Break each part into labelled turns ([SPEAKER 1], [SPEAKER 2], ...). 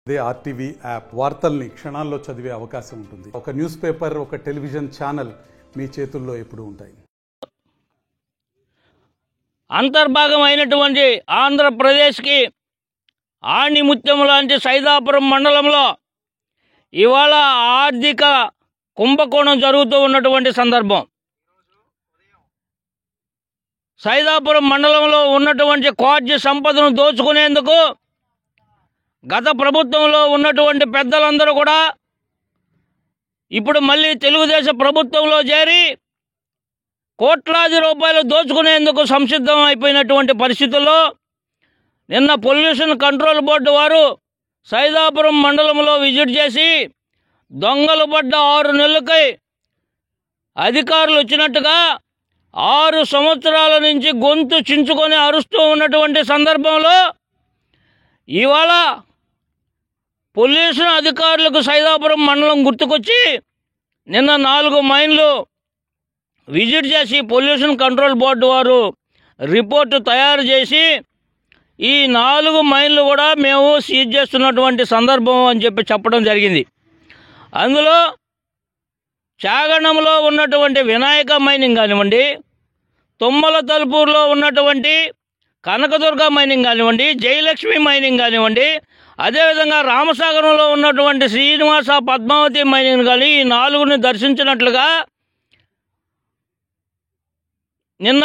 [SPEAKER 1] అదే RTV app వార్తల్ని క్షణాల్లో చదివే అవకాశం ఉంటుంది. ఒక న్యూస్ పేపర్, ఒక టెలివిజన్ ఛానల్ మీ చేతుల్లో ఎప్పుడూ ఉంటాయి.
[SPEAKER 2] అంతర్భాగమైనటువంటి ఆంధ్రప్రదేశ్కి ఆణిముత్యం లాంటి సైదాపురం మండలంలో ఇవాళ ఆర్థిక కుంభకోణం జరుగుతూ ఉన్నటువంటి సందర్భం. సైదాపురం మండలంలో ఉన్నటువంటి క్వార్జ్ సంపదను దోచుకునేందుకు గత ప్రభుత్వంలో ఉన్నటువంటి పెద్దలందరూ కూడా ఇప్పుడు మళ్ళీ తెలుగుదేశం ప్రభుత్వంలో చేరి కోట్లాది రూపాయలు దోచుకునేందుకు సంసిద్ధం అయిపోయినటువంటి పరిస్థితుల్లో నిన్న పొల్యూషన్ కంట్రోల్ బోర్డు వారు సైదాపురం మండలంలో విజిట్ చేసి దొంగలు పడ్డ 6 నెలలకై అధికారులు వచ్చినట్టుగా 6 సంవత్సరాల నుంచి గొంతు చించుకొని అరుస్తూ ఉన్నటువంటి సందర్భంలో ఇవాళ పొల్యూషన్ అధికారులకు సైదాపురం మండలం గుర్తుకొచ్చి నిన్న 4 మైన్లు విజిట్ చేసి పొల్యూషన్ కంట్రోల్ బోర్డు వారు రిపోర్టు తయారు చేసి ఈ 4 మైన్లు కూడా మేము సీజ్ చేస్తున్నటువంటి సందర్భం అని చెప్పడం జరిగింది. అందులో చాగణంలో ఉన్నటువంటి వినాయక మైనింగ్ కానివ్వండి, తుమ్మల తలుపూరులో ఉన్నటువంటి కనకదుర్గ మైనింగ్ కానివ్వండి, జయలక్ష్మి మైనింగ్ కానివ్వండి, అదేవిధంగా రామసాగరంలో ఉన్నటువంటి శ్రీనివాస పద్మావతి మైనింగ్ కానీ ఈ 4ని దర్శించినట్లుగా నిన్న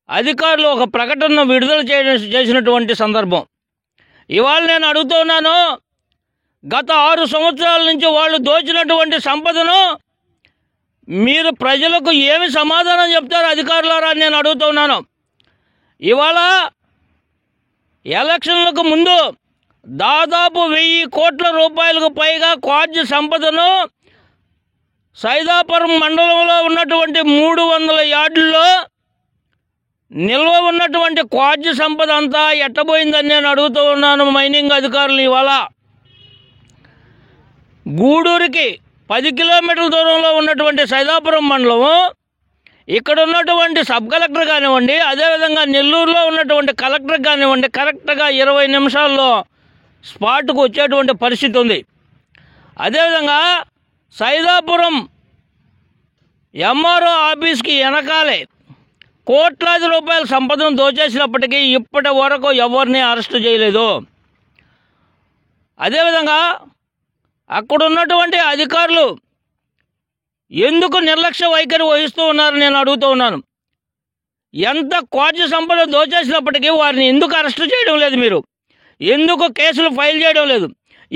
[SPEAKER 2] అధికారులు ఒక ప్రకటన విడుదల చేసినటువంటి సందర్భం. ఇవాళ నేను అడుగుతున్నాను, గత 6 సంవత్సరాల నుంచి వాళ్ళు దోచినటువంటి సంపదను మీరు ప్రజలకు ఏమి సమాధానం చెప్తారు అధికారులారా అని నేను అడుగుతున్నాను. ఇవాళ ఎలక్షన్లకు ముందు దాదాపు 1000 కోట్ల రూపాయలకు పైగా క్వార్జ్ సంపదను సైదాపురం మండలంలో ఉన్నటువంటి 300 యార్డుల్లో నిల్వ ఉన్నటువంటి క్వార్జ్ సంపద అంతా ఎట్టబోయిందని నేను అడుగుతూ ఉన్నాను మైనింగ్ అధికారులు. ఇవాళ గూడూరుకి 10 కిలోమీటర్ల దూరంలో ఉన్నటువంటి సైదాపురం మండలం, ఇక్కడ ఉన్నటువంటి సబ్ కలెక్టర్ కానివ్వండి, అదేవిధంగా నెల్లూరులో ఉన్నటువంటి కలెక్టర్ కానివ్వండి, కరెక్ట్గా 20 నిమిషాల్లో స్పాట్కు వచ్చేటువంటి పరిస్థితి ఉంది. అదేవిధంగా సైదాపురం ఎంఆర్ఓ ఆఫీస్కి వెనకాలే కోట్లాది రూపాయల సంపదను దోచేసినప్పటికీ ఇప్పటి వరకు ఎవరిని అరెస్టు చేయలేదు. అదేవిధంగా అక్కడ ఉన్నటువంటి అధికారులు ఎందుకు నిర్లక్ష్య వైఖరి వహిస్తూ ఉన్నారని నేను అడుగుతూ ఉన్నాను. ఎంత క్వార్జ్ సంపద దోచేసినప్పటికీ వారిని ఎందుకు అరెస్టు చేయడం లేదు? మీరు ఎందుకు కేసులు ఫైల్ చేయడం లేదు?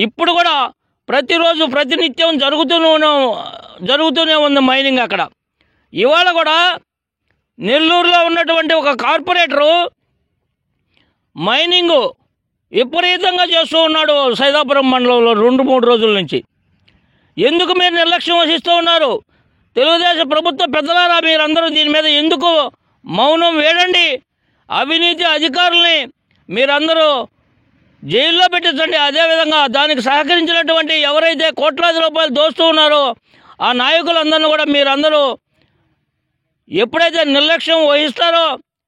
[SPEAKER 2] ఇప్పుడు కూడా ప్రతిరోజు ప్రతినిత్యం జరుగుతూనే ఉంది మైనింగ్ అక్కడ. ఇవాళ కూడా నెల్లూరులో ఉన్నటువంటి ఒక కార్పొరేటరు మైనింగు విపరీతంగా చేస్తూ ఉన్నాడు సైదాపురం మండలంలో 2-3 రోజుల నుంచి. ఎందుకు మీరు నిర్లక్ష్యం వహిస్తూ ఉన్నారు? తెలుగుదేశం ప్రభుత్వ పెద్దలారా, మీరందరూ దీని మీద ఎందుకు మౌనం వేడండి? అవినీతి అధికారుల్ని మీరందరూ జైల్లో పెట్టించండి. అదేవిధంగా దానికి సహకరించినటువంటి ఎవరైతే కోట్లాది రూపాయలు దోస్తూ ఉన్నారో ఆ నాయకులందరినీ కూడా మీరందరూ ఎప్పుడైతే నిర్లక్ష్యం వహిస్తారో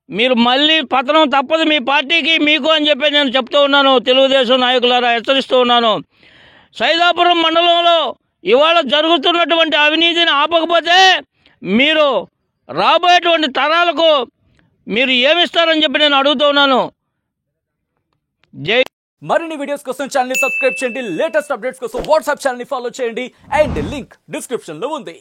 [SPEAKER 2] మీరు మళ్ళీ పతనం తప్పదు మీ పార్టీకి, మీకు అని చెప్పి నేను చెప్తూ ఉన్నాను. తెలుగుదేశం నాయకులారా హెచ్చరిస్తూ ఉన్నాను. సైదాపురం మండలంలో ఇవాళ జరుగుతున్నటువంటి అవినీతిని ఆపకపోతే మీరు రాబోయేటువంటి తరాలకు మీరు ఏమిస్తారని చెప్పి నేను అడుగుతూ ఉన్నాను. జై.
[SPEAKER 3] మరిన్ని వీడియోస్ కోసం ఛానల్ ని సబ్స్క్రైబ్ చేయండి. లేటెస్ట్ అప్డేట్స్ కోసం వాట్సాప్ ఛానల్ ని ఫాలో చేయండి. అండ్ లింక్ డిస్క్రిప్షన్ లో ఉంది.